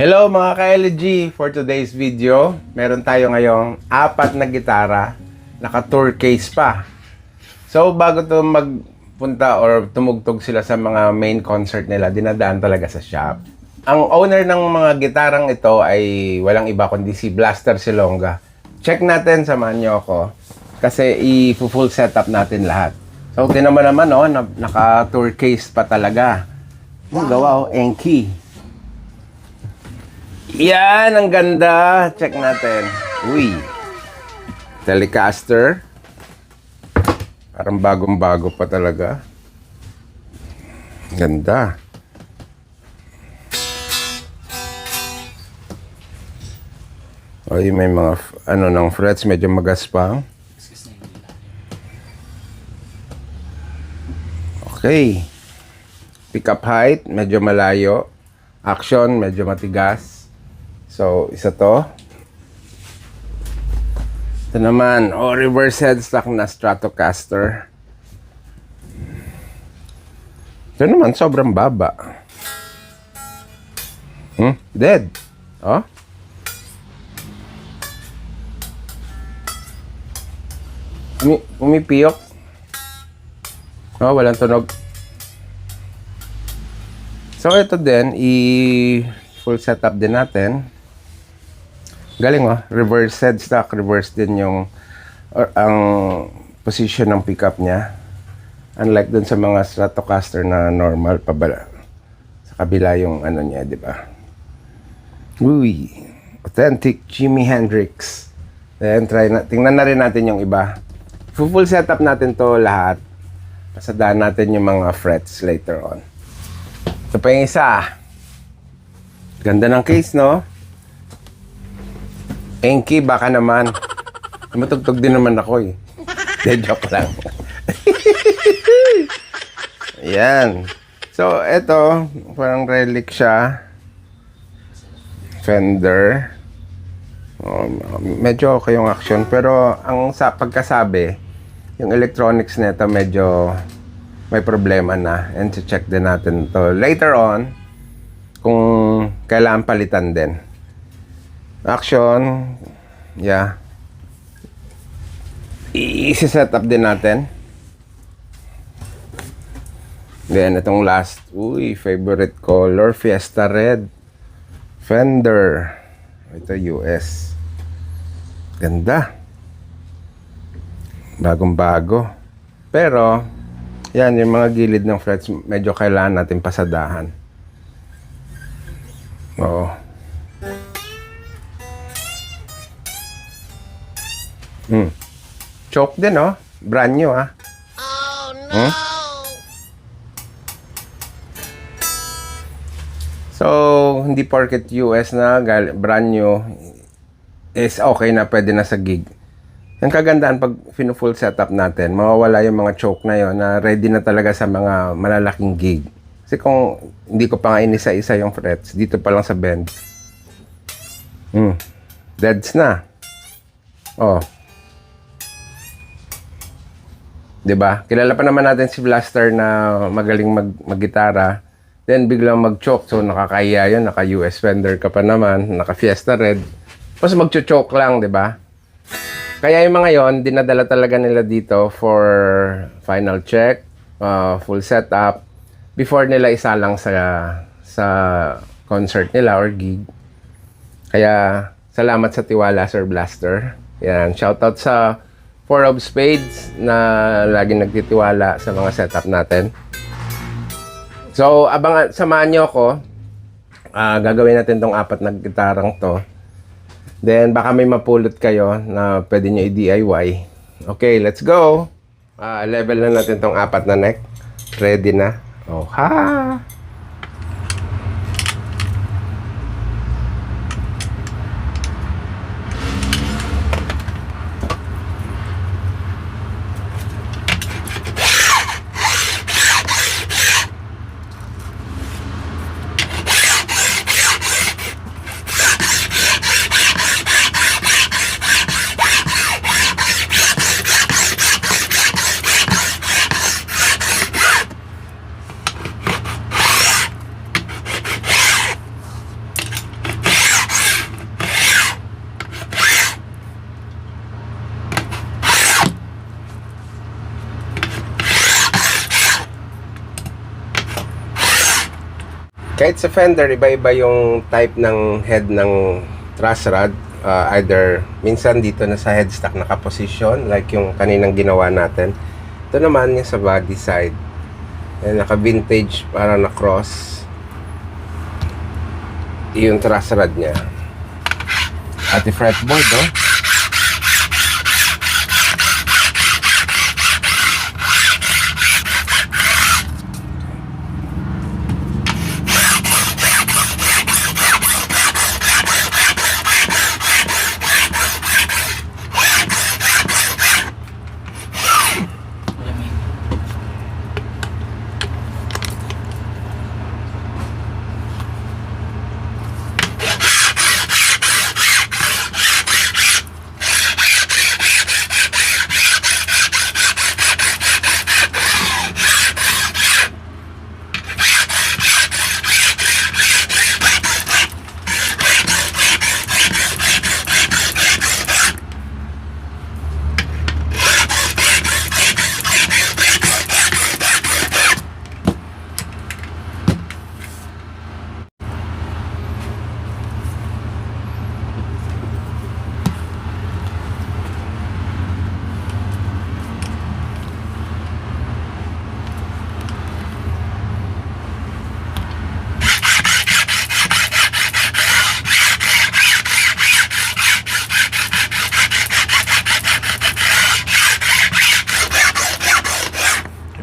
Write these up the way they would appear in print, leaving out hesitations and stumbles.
Hello mga ka-LG! For today's video, meron tayo ngayong 4 na gitara, naka-tour case pa. So bago to magpunta or tumugtog sila sa mga main concert nila, dinadaan talaga sa shop. Ang owner ng mga gitarang ito ay walang iba kundi si Blaster Silonga. Check natin, samahan niyo ako kasi i-full setup natin lahat. So tinaman naman naka-tour case pa talaga. Ang gawa Enki. Yan, ang ganda. Check natin. Uy. Telecaster. Parang bagong-bago pa talaga. Ganda. Uy, may mga ng frets medyo magaspang. Okay. Pick up height medyo malayo. Action medyo matigas. So, isa to. Ito naman, reverse headstock na Stratocaster. Ito naman, sobrang baba. Dead. Oh. Umipiyok. Oh, walang tunog. So, ito din, full setup din natin. Galing reverse headstock, reverse din yung ang position ng pickup niya. Unlike dun sa mga Stratocaster na normal pabala. Sa kabila yung niya, di ba? Uy, authentic Jimi Hendrix. Then tingnan na rin natin yung iba. Full setup natin to lahat. Pasadaan natin yung mga frets later on. Ito pa yung isa. Ganda ng case, no? Enki, baka naman. Matugtog din naman ako eh. De, joke lang. Ayan. So, eto, parang relic siya. Fender. Medyo okay yung action. Pero, ang pagkasabi, yung electronics nito medyo may problema na. And check din natin to later on kung kailangan palitan din. Action. Yeah. I-set up din natin. Then, itong last. Uy, favorite color. Fiesta Red. Fender. Ito, US. Ganda. Bagong-bago. Pero, yan, yung mga gilid ng frets, medyo kailangan natin pasadahan. Oo. Choke din, brand new, Oh, no! So, hindi porket US na brand new is okay na, pwede na sa gig. Ang kagandaan pag full setup natin, mawawala yung mga choke na yon na ready na talaga sa mga malalaking gig. Kasi kung hindi ko pa nga inisa-isa yung frets, dito pa lang sa bend. Deads na. Oh. 'Di ba? Kilala pa naman natin si Blaster na magaling maggitara. Then biglang mag-choke. So nakakahiya 'yun, naka-US Fender ka pa naman, naka-Fiesta Red. Tapos mag-choke lang, 'di ba? Kaya yung mga 'yon, dinadala talaga nila dito for final check, full setup before nila isalang sa concert nila or gig. Kaya salamat sa tiwala, Sir Blaster. Yan, shoutout sa Four of Spades na laging nagtitiwala sa mga setup natin. So, samahan nyo ako. Gagawin natin tong 4 na gitarang to. Then, baka may mapulot kayo na pwede nyo i-DIY. Okay, let's go! Level na natin tong 4 na neck. Ready na. Oh, ha! Kahit sa fender, iba-iba yung type ng head ng truss rod. Either minsan dito na sa headstock nakaposisyon like yung kaninang ginawa natin. Ito naman yung sa body side. Naka-vintage para na cross yung truss rod niya. At yung fretboard, oh.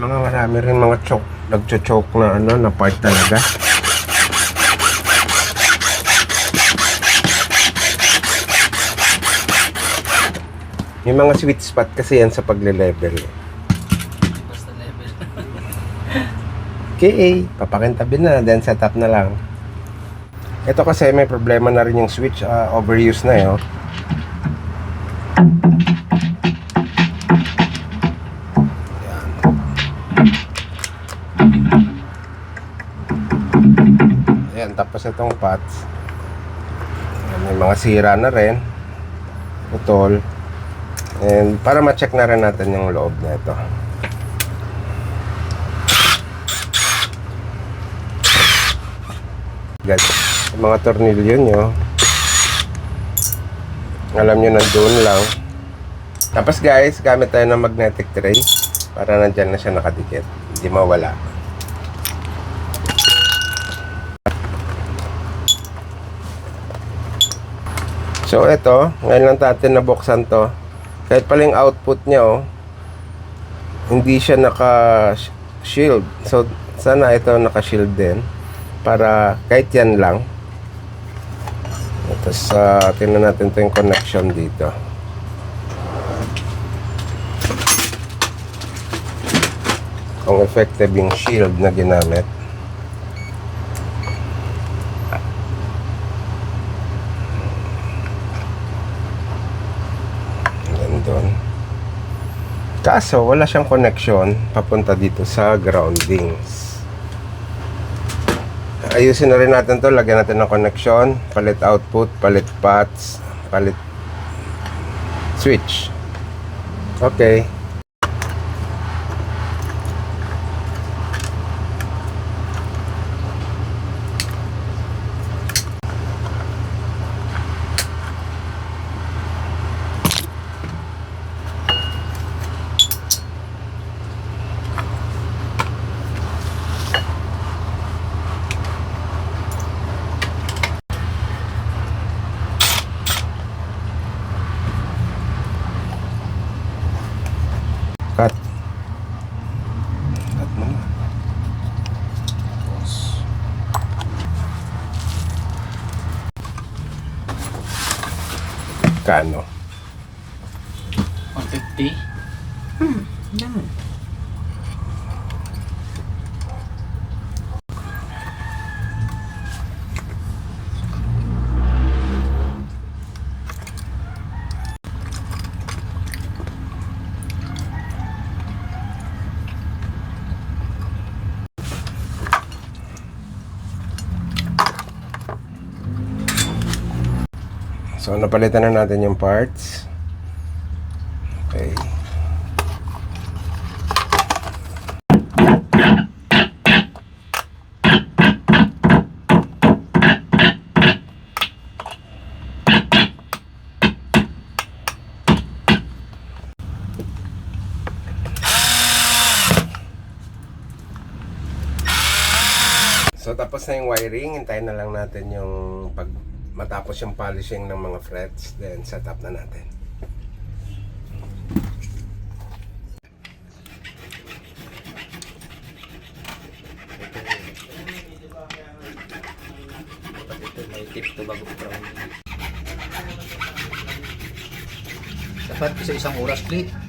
Marami rin mga nagcho-choke na na part talaga. Yung mga sweet spot kasi yan sa pagle-level. Basta level. Okay, papakintabi na, then set up na lang. Ito kasi may problema na rin yung switch, overuse na yun. Ayan, tapos itong pots. May mga sira na rin. Putol. And para ma-check na rin natin yung loob na ito. Yung mga tornilyo nyo, alam nyo nandun lang. Tapos guys, gamit tayo ng magnetic tray para nandyan na siya nakadikit, hindi mawala. So ito, ngayon lang natin nabuksan to. Kahit pala yung output niya, hindi siya naka-shield. So sana ito naka-shield din para kahit yan lang. Tapos tingnan natin ito yung connection dito. Kung effective yung shield na ginamit. Doon. Kaso wala siyang connection papunta dito sa groundings. Ayusin na rin natin to, lagyan natin ng connection, palit output, palit pots, palit switch. Okay. Cut. Cut mo na. Kano? 150. Yan. So napalitan na natin yung parts. Okay. So tapos na yung wiring, hintayin na lang natin yung pag matapos yung polishing ng mga frets, then set up na natin. Ito may tip to bago brown. Dapat isa isang oras, Kli.